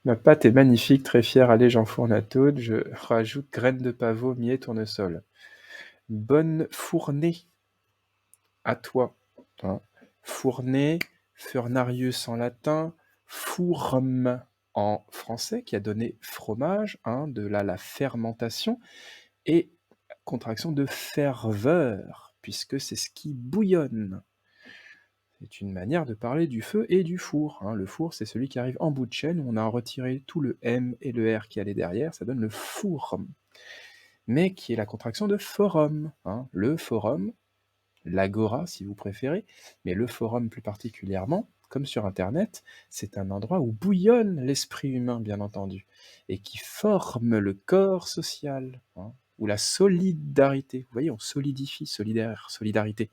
Ma pâte est magnifique, très fière. Allez, j'enfourne à taude. Je rajoute graines de pavot, millet, tournesol. Bonne fournée à toi. Hein. Fournée, furnarius en latin, fourme en français, qui a donné fromage, hein, de là la fermentation, et contraction de ferveur, puisque c'est ce qui bouillonne. C'est une manière de parler du feu et du four. Hein. Le four, c'est celui qui arrive en bout de chaîne, où on a retiré tout le M et le R qui allait derrière, ça donne le four, mais qui est la contraction de forum. Hein. Le forum, l'agora si vous préférez, mais le forum plus particulièrement, comme sur Internet, c'est un endroit où bouillonne l'esprit humain, bien entendu, et qui forme le corps social, hein, ou la solidarité. Vous voyez, on solidifie, solidaire, solidarité.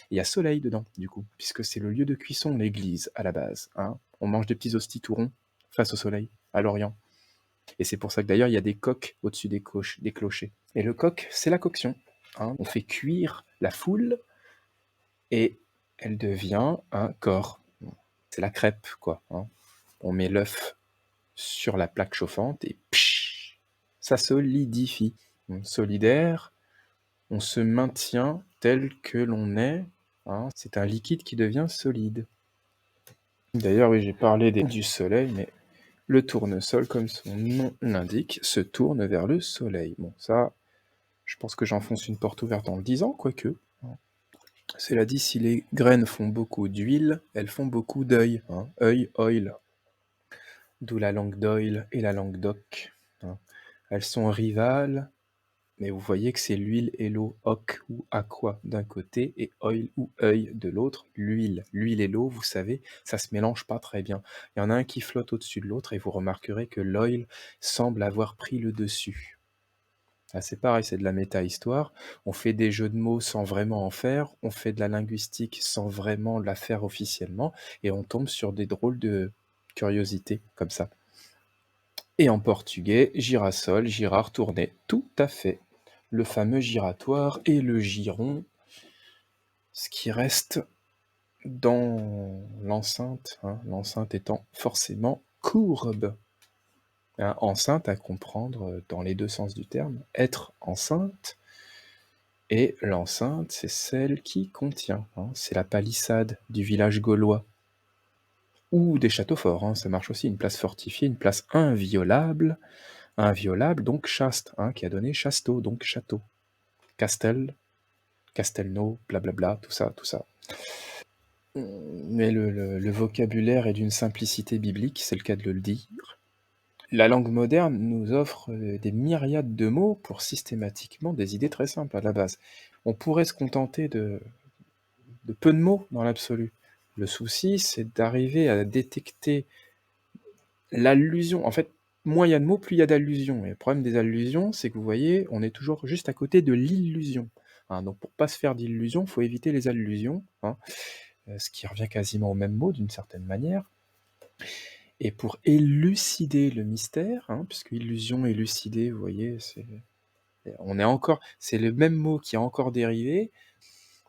Il y a soleil dedans, du coup, puisque c'est le lieu de cuisson, l'église, à la base. Hein. On mange des petits hosties tout ronds face au soleil, à l'Orient. Et c'est pour ça que d'ailleurs, il y a des coqs au-dessus des clochers. Et le coq, c'est la coction. Hein. On fait cuire la foule et elle devient un corps. C'est la crêpe, quoi. Hein. On met l'œuf sur la plaque chauffante et psh, ça solidifie. On solidaire, on se maintient tel que l'on est. Hein. C'est un liquide qui devient solide. D'ailleurs, oui, j'ai parlé du soleil, mais le tournesol, comme son nom l'indique, se tourne vers le soleil. Bon, ça, je pense que j'enfonce une porte ouverte en le disant, quoique. Cela dit, si les graines font beaucoup d'huile, elles font beaucoup d'œil. Hein. Œil, oil. D'où la langue d'oil et la langue d'oc. Hein. Elles sont rivales, mais vous voyez que c'est l'huile et l'eau, oc ou aqua d'un côté et oil ou œil de l'autre, l'huile. L'huile et l'eau, vous savez, ça se mélange pas très bien. Il y en a un qui flotte au-dessus de l'autre et vous remarquerez que l'oil semble avoir pris le dessus. Ah, c'est pareil, c'est de la méta-histoire. On fait des jeux de mots sans vraiment en faire, on fait de la linguistique sans vraiment la faire officiellement, et on tombe sur des drôles de curiosités comme ça. Et en portugais, girasol, girard, tourner, tout à fait. Le fameux giratoire et le giron, ce qui reste dans l'enceinte, hein, l'enceinte étant forcément courbe. Hein, enceinte à comprendre dans les deux sens du terme, être enceinte, et l'enceinte, c'est celle qui contient. Hein, c'est la palissade du village gaulois. Ou des châteaux forts, hein, ça marche aussi, une place fortifiée, une place inviolable, donc chaste, hein, qui a donné chasteau, donc château. Castel, Castelnau, blablabla, tout ça, tout ça. Mais le vocabulaire est d'une simplicité biblique, c'est le cas de le dire. La langue moderne nous offre des myriades de mots pour systématiquement des idées très simples à la base. On pourrait se contenter de peu de mots dans l'absolu. Le souci, c'est d'arriver à détecter l'allusion. En fait, moins il y a de mots, plus il y a d'allusions. Et le problème des allusions, c'est que vous voyez, on est toujours juste à côté de l'illusion. Hein, donc pour pas se faire d'illusions, il faut éviter les allusions, hein, ce qui revient quasiment au même mot d'une certaine manière. Et pour élucider le mystère, hein, puisque illusion, élucider, vous voyez, c'est le même mot qui a encore dérivé.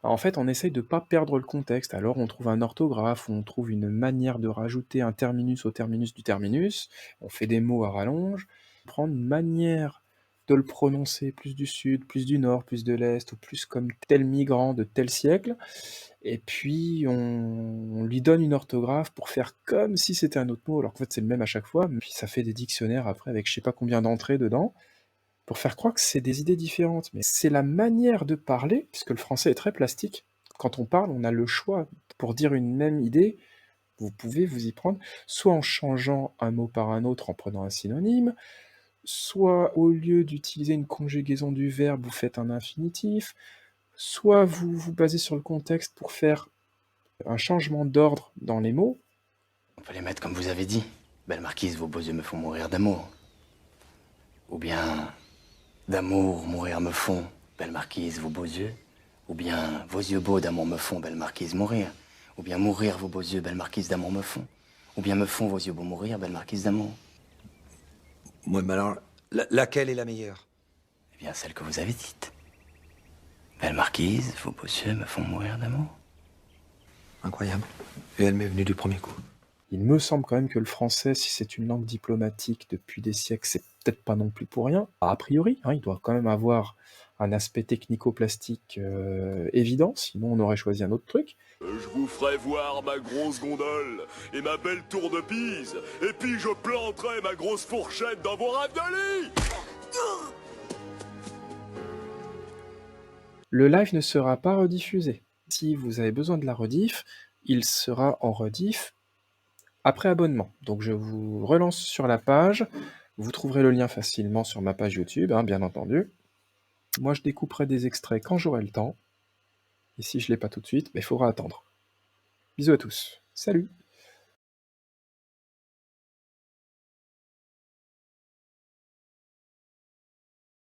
En fait, on essaye de ne pas perdre le contexte. Alors, on trouve un orthographe, on trouve une manière de rajouter un terminus au terminus du terminus, on fait des mots à rallonge, prendre une manière de le prononcer plus du sud, plus du nord, plus de l'est, ou plus comme tel migrant de tel siècle, et puis on lui donne une orthographe pour faire comme si c'était un autre mot, alors qu'en fait c'est le même à chaque fois, puis ça fait des dictionnaires après avec je sais pas combien d'entrées dedans, pour faire croire que c'est des idées différentes. Mais c'est la manière de parler, puisque le français est très plastique. Quand on parle, on a le choix. Pour dire une même idée, vous pouvez vous y prendre, soit en changeant un mot par un autre, en prenant un synonyme, soit au lieu d'utiliser une conjugaison du verbe, vous faites un infinitif, soit vous vous basez sur le contexte pour faire un changement d'ordre dans les mots. On peut les mettre comme vous avez dit. Belle marquise, vos beaux yeux me font mourir d'amour. Ou bien, d'amour, mourir me font, belle marquise, vos beaux yeux. Ou bien, vos yeux beaux d'amour me font, belle marquise, mourir. Ou bien, mourir, vos beaux yeux, belle marquise, d'amour me font. Ou bien, me font vos yeux beaux mourir, belle marquise d'amour. Ouais, mais alors, laquelle est la meilleure? Eh bien, celle que vous avez dite. Belle marquise, vos beaux yeux me font mourir d'amour. Incroyable. Et elle m'est venue du premier coup. Il me semble quand même que le français, si c'est une langue diplomatique depuis des siècles, c'est peut-être pas non plus pour rien, a priori, hein, il doit quand même avoir un aspect technico-plastique évident, sinon on aurait choisi un autre truc. Je vous ferai voir ma grosse gondole et ma belle tour de Pise, et puis je planterai ma grosse fourchette dans vos rêves de lit. Le live ne sera pas rediffusé. Si vous avez besoin de la rediff, il sera en rediff après abonnement. Donc je vous relance sur la page, vous trouverez le lien facilement sur ma page YouTube, hein, bien entendu. Moi je découperai des extraits quand j'aurai le temps, et si je ne l'ai pas tout de suite, il faudra attendre. Bisous à tous, salut!